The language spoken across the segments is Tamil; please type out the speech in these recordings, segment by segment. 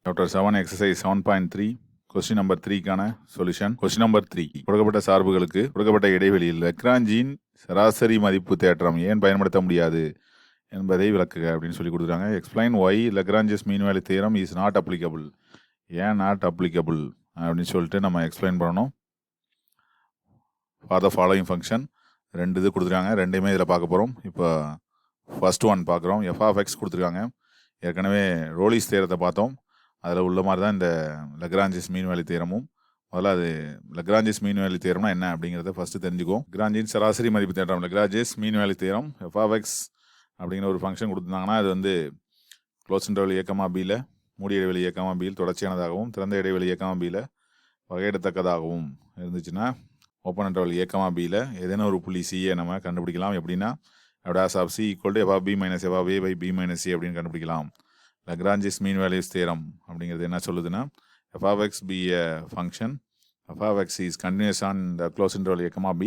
சாப்டர் 7 எக்ஸசைஸ் 7.3 கொஸ்டின் நம்பர் 3க்கான சொல்யூஷன். கொஸ்டின் நம்பர் 3, கொடுக்கப்பட்ட சார்புகளுக்கு கொடுக்கப்பட்ட இடைவெளியில் லக்ராஞ்சியின் சராசரி மதிப்பு தேற்றம் ஏன் பயன்படுத்த முடியாது என்பதை விளக்குக அப்படின்னு சொல்லி கொடுக்குறாங்க. Explain Y Lagrange's mean value theorem is not applicable. ஏன் நாட் அப்ளிகபிள் அப்படின்னு சொல்லிட்டு நம்ம எக்ஸ்பிளைன் பண்ணணும். ஃபார் த ஃபாலோயிங் ஃபங்க்ஷன் 2 இது கொடுத்துருக்காங்க, ரெண்டையுமே இதில் பார்க்க போகிறோம். இப்போ ஃபர்ஸ்ட் ஒன் பார்க்குறோம். f(x) கொடுத்துருக்காங்க. ஏற்கனவே ரோலிஸ் தேரத்தை பார்த்தோம், அதில் உள்ள மாதிரி தான் இந்த லக்ராஞ்சஸ் மீன் வேல்யூ தியரமும். முதல்ல அது லக்ராஞ்சஸ் மீன் வேல்யூ தியரம்னா என்ன அப்படிங்கிறத ஃபஸ்ட்டு தெரிஞ்சுக்குவோம். லக்ராஞ்சின் சராசரி மதிப்பு தேற்றம் லக்ராஞ்சஸ் மீன் வேல்யூ தியரம். f(x) அப்படிங்கிற ஒரு ஃபங்க்ஷன் கொடுத்துருந்தாங்கன்னா அது வந்து க்ளோஸ் இன்டர்வல் ஏக்கமா பியில், மூடிய இடைவெளி ஏக்கமா பியில் தொடர்ச்சியானதாகவும், திறந்த இடைவெளி ஏக்கமா பியில் வகையிடத்தக்கதாகவும் இருந்துச்சுன்னா ஓப்பன் இன்டர்வல் ஏக்கமா பியில் ஏதேனும் ஒரு புள்ளி சியை நம்ம கண்டுபிடிக்கலாம். எப்படின்னா toss of C equal to f(b minus f(a) by b minus c அப்படின்னு கண்டுபிடிக்கலாம். லக்ராஞ்சஸ் மீன் வேல்யூஸ் தியரம் அப்படிங்கிறது என்ன சொல்லுதுன்னா, f(x) be a function, f(x) is continuous on the closed interval a comma b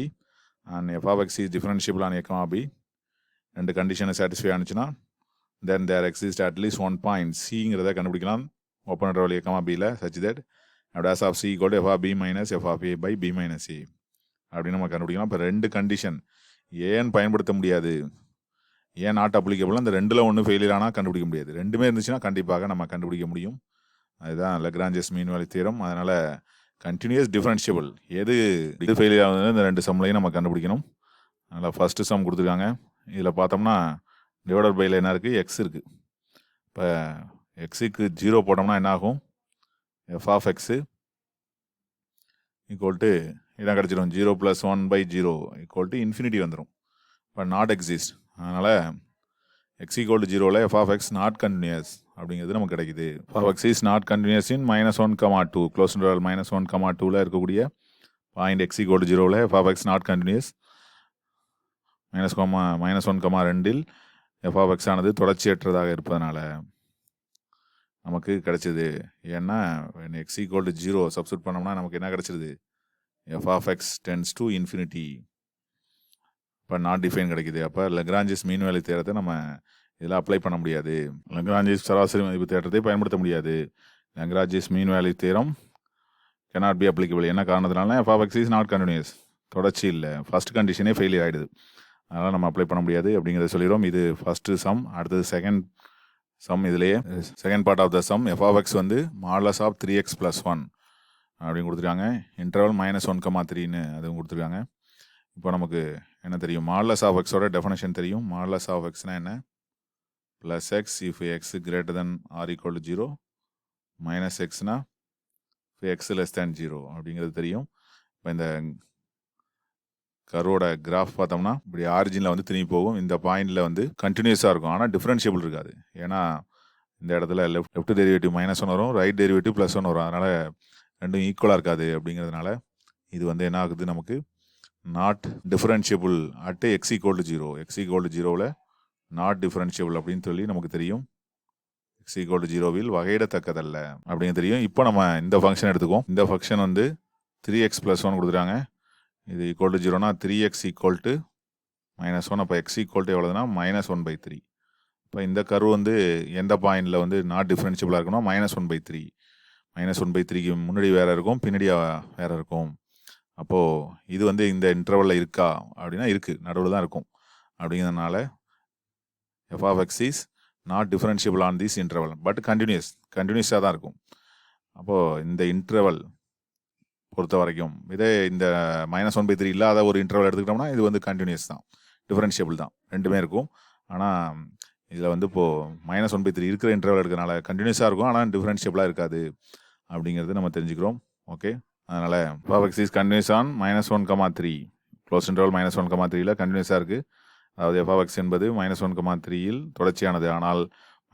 and f(x) is differentiable on a comma b. ரெண்டு கண்டிஷனை சாட்டிஸ்ஃபை ஆனிச்சுன்னா then there exists at least one point cங்கிறத கண்டுபிடிக்கலாம் ஓப்பன் இன்டர்வல் a comma bயில் such that dash of c equal to f(b minus f(a) by b minus c அப்படின்னு நம்ம கண்டுபிடிக்கலாம். இப்போ ரெண்டு கண்டிஷன் ஏன் பயன்படுத்த முடியாது, ஏன் நாட் அப்ளிகபிள், அந்த ரெண்டில் ஒன்று ஃபெயிலியர் ஆனால் கண்டுபிடிக்க முடியாது. ரெண்டுமே இருந்துச்சுன்னா கண்டிப்பாக நம்ம கண்டுபிடிக்க முடியும். அதுதான் லக்ராஞ்சஸ் மீன் வேல்யூ தியரம். அதனால் கண்டினியூஸ் டிஃபரன்ஷியபிள் எது ஃபெயிலியர் ஆகுது இந்த ரெண்டு சம்லையும் நம்ம கண்டுபிடிக்கணும். அதனால் ஃபஸ்ட்டு சம் கொடுத்துருக்காங்க. இதில் பார்த்தோம்னா டிவைடட் பையில் என்ன இருக்குது, எக்ஸ் இருக்குது. இப்போ எக்ஸுக்கு 0 போட்டோம்னா என்ன ஆகும், f(x) ஈக்குவல் டு இதான் கிடச்சிடும் 0 + 1/0 ஈக்குவல் டு இன்ஃபினிட்டி வந்துடும். இப்போ நாட் எக்ஸிஸ்ட். அதனால் x = 0ல் f(x) நாட் கண்டினியூஸ் அப்படிங்கிறது நமக்கு கிடைக்குது. f(x) is not continuous in -1,2 closed interval -1,2ல் இருக்கக்கூடிய பாயிண்ட் x = 0ல் f(x) நாட் கண்டினியூஸ். -1,2ல் f(x) ஆனது தொடர்ச்சியற்றதாக இருப்பதனால நமக்கு கிடைச்சிது. ஏன்னா x = 0 சப்ஸ்டிட் பண்ணோம்னா நமக்கு என்ன கிடைச்சிருது, f(x) tends to infinity. இப்போ நாட் டிஃபைன் கிடைக்குது. அப்போ லக்ராஞ்சஸ் மீன் வேல்யூ தேற்றத்தை நம்ம இதில் அப்ளை பண்ண முடியாது. லக்ராஞ்சஸ் சராசரி மதிப்பு தேற்றத்தை பயன்படுத்த முடியாது. Lagrange's mean value theorem cannot be applicable. என்ன காரணத்தினால f(x) is not continuous, தொடர்ச்சி இல்லை, ஃபர்ஸ்ட் கண்டிஷனே ஃபெயிலியர் ஆகிடுது. அதனால் நம்ம அப்ளை பண்ண முடியாது அப்படிங்கிறத சொல்லிடுறோம். இது ஃபஸ்ட்டு சம். அடுத்தது செகண்ட் சம். இதுலேயே second part of the sum f(x) வந்து மாடலஸ் ஆஃப் 3x + 1 அப்படின்னு கொடுத்துருக்காங்க. இன்டர்வல் -1,3ன்னு அதுவும் கொடுத்துருக்காங்க. இப்போ நமக்கு என்ன தெரியும், மாடலஸ் ஆஃப் எக்ஸோட டெஃபினேஷன் தெரியும். மாடலஸ் ஆஃப் எக்ஸ்னா என்ன, +x if x greater than or equal to 0, -xனா x less than 0 அப்படிங்கிறது தெரியும். இப்போ இந்த கர்வோட கிராஃப் பார்த்தோம்னா இப்படி ஆரிஜினில் வந்து திரும்பி போகும். இந்த பாயிண்டில் வந்து கண்டினியூஸாக இருக்கும், ஆனால் டிஃப்ரென்ஷியபிள் இருக்காது. ஏன்னா இந்த இடத்துல லெஃப்ட் டெரிவேட்டிவ் -1 வரும், ரைட் டெரிவேட்டிவ் +1 வரும். அதனால் ரெண்டும் ஈக்குவலாக இருக்காது. அப்படிங்கிறதுனால இது வந்து என்ன ஆகுது, நமக்கு not differentiable at x = 0. x = 0ல் நாட் டிஃபரன்ஷியபிள் அப்படின்னு சொல்லி நமக்கு தெரியும். x = 0வில் வகையிடத்தக்கதல்ல அப்படின்னு தெரியும். இப்போ நம்ம இந்த ஃபங்க்ஷன் எடுத்துக்குவோம். இந்த ஃபங்க்ஷன் வந்து 3x + 1 கொடுத்துருக்காங்க. இது ஈக்குவல் டு 0னா 3x = -1. அப்போ x = எவ்வளோதுன்னா -1/3. இப்போ இந்த கர்வ் வந்து எந்த பாயிண்டில் வந்து நாட் டிஃபரன்ஷியபிளாக இருக்கணும், -1/3. -1/3க்கு முன்னாடி வேறு இருக்கும், பின்னாடி வேறு இருக்கும். அப்போது இது வந்து இந்த இன்டர்வலில் இருக்கா அப்படின்னா இருக்குது, நடுவில் தான் இருக்கும். அப்படிங்கிறதுனால f(x) is not differentiable on this interval but கண்டினியூஸாக தான் இருக்கும். அப்போது இந்த இன்டர்வல் பொறுத்த வரைக்கும் இதே இந்த -1/3 இல்லாத ஒரு இன்டர்வல் எடுத்துக்கிட்டோம்னா இது வந்து கண்டினியூஸ் தான், டிஃபரன்ஷியபிள் தான், ரெண்டுமே இருக்கும். ஆனால் இதில் வந்து இப்போது -1/3 இருக்கிற இன்டர்வல் எடுக்கிறனால கண்டினியூஸாக இருக்கும், ஆனால் டிஃபரன்ஷியபிளாக இருக்காது அப்படிங்கிறது நம்ம தெரிஞ்சுக்கிறோம். ஓகே, அதனால் f(x) is continuous on -1,3 close interval -1,3ல் கண்டினியூஸாக இருக்குது. அதாவது f(x) என்பது -1,3ல் தொடர்ச்சியானது, ஆனால்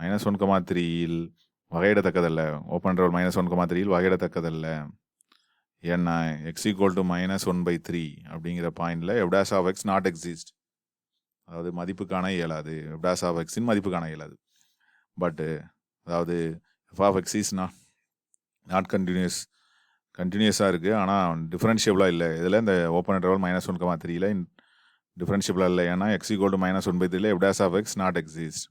-1,3ல் வகையிடத்தக்கதல்ல. Open interval -1,3ல் வகையிடத்தக்கதல்ல. ஏன்னா x = -1/3 அப்படிங்கிற பாயிண்டில் f(x) நாட் எக்ஸிஸ்ட், அதாவது மதிப்பு காண இயலாது. f(x) மதிப்பு காண இயலாது. பட்டு அதாவது f(x) is நாட் கண்டினியூஸாக இருக்குது, ஆனால் டிஃபரன்ஷியபிளாக இல்லை. இதில் இந்த ஓப்பன் இன்டர்வல் -1,3ல் டிஃபரன்ஷியபிளாக இல்லை. ஏன்னா x = -1/3ல் f(x) நாட் எக்ஸிஸ்ட்.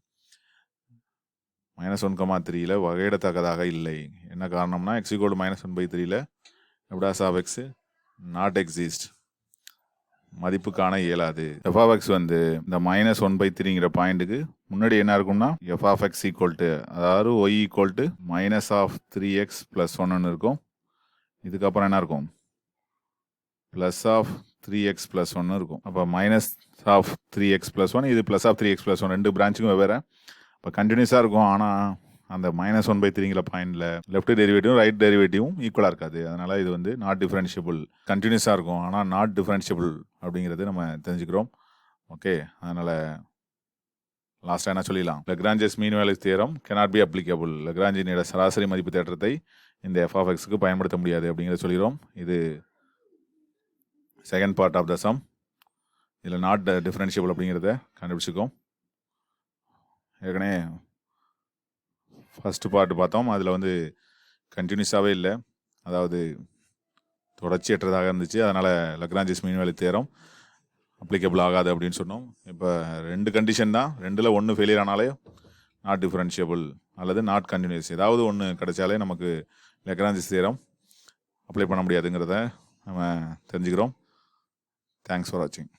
-1,3ல வகையிடத்தக்கதாக இல்லை. என்ன காரணம்னா x = -1/3ல f of x not exist, மதிப்பு காண இயலாது. f of x வந்து இந்த -1/3ங்கிற பாயிண்ட்டுக்கு முன்னாடி என்ன இருக்கும்னா f of x அதாவது y -3x + 1 இருக்கும். இதுக்கப்புறம் என்ன இருக்கும் +3x + 1 இருக்கும். அப்போ -3x + 1, இது +3x + 1, ரெண்டு பிரான்ச்சுக்கும் வெவ்வேறு. இப்போ கண்டினியூஸாக இருக்கும். ஆனால் அந்த -1/3ங்கிற பாயிண்டில் லெஃப்ட் டெரிவேட்டிவும் ரைட் டெரிவேட்டிவும் ஈக்குவலாக இருக்காது. அதனால் இது வந்து நாட் டிஃபரன்ஷியபிள். கண்டினியூஸாக இருக்கும் ஆனால் நாட் டிஃபரன்ஷியபிள் அப்படிங்கிறது நம்ம தெரிஞ்சுக்கிறோம். ஓகே, அதனால் லாஸ்ட்டாக என்ன சொல்லிடலாம், Lagrange's mean value theorem cannot be applicable. லெக்ராஞ்சினோட சராசரி மதிப்பு தேற்றத்தை இந்த f of xக்கு பயன்படுத்த முடியாது அப்படிங்கிறத சொல்லிடுறோம். இது second part of the sum. இதில் நாட் டிஃபரன்ஷியபிள் அப்படிங்கிறத கண்டுபிடிச்சிக்கோம். ஏற்கனவே ஃபஸ்ட்டு பார்ட் பார்த்தோம். அதில் வந்து கண்டினியூஸாகவே இல்லை, அதாவது தொடர்ச்சியற்றதாக இருந்துச்சு. அதனால் லெக்ரான்ஜஸ் மீன் வேல்யூ தியரம் அப்ளிகபிள் ஆகாது அப்படின்னு சொன்னோம். இப்போ ரெண்டு கண்டிஷன் தான், ரெண்டில் ஒன்று ஃபெயிலியர் ஆனாலே நாட் டிஃபரன்ஷியபிள் அல்லது நாட் கண்டினியூஸ், ஏதாவது ஒன்று கிடைச்சாலே நமக்கு லெக்ரான்ஜஸ் தியரம் அப்ளை பண்ண முடியாதுங்கிறத நம்ம தெரிஞ்சுக்கிறோம். தேங்க்ஸ் ஃபார் வாட்சிங்.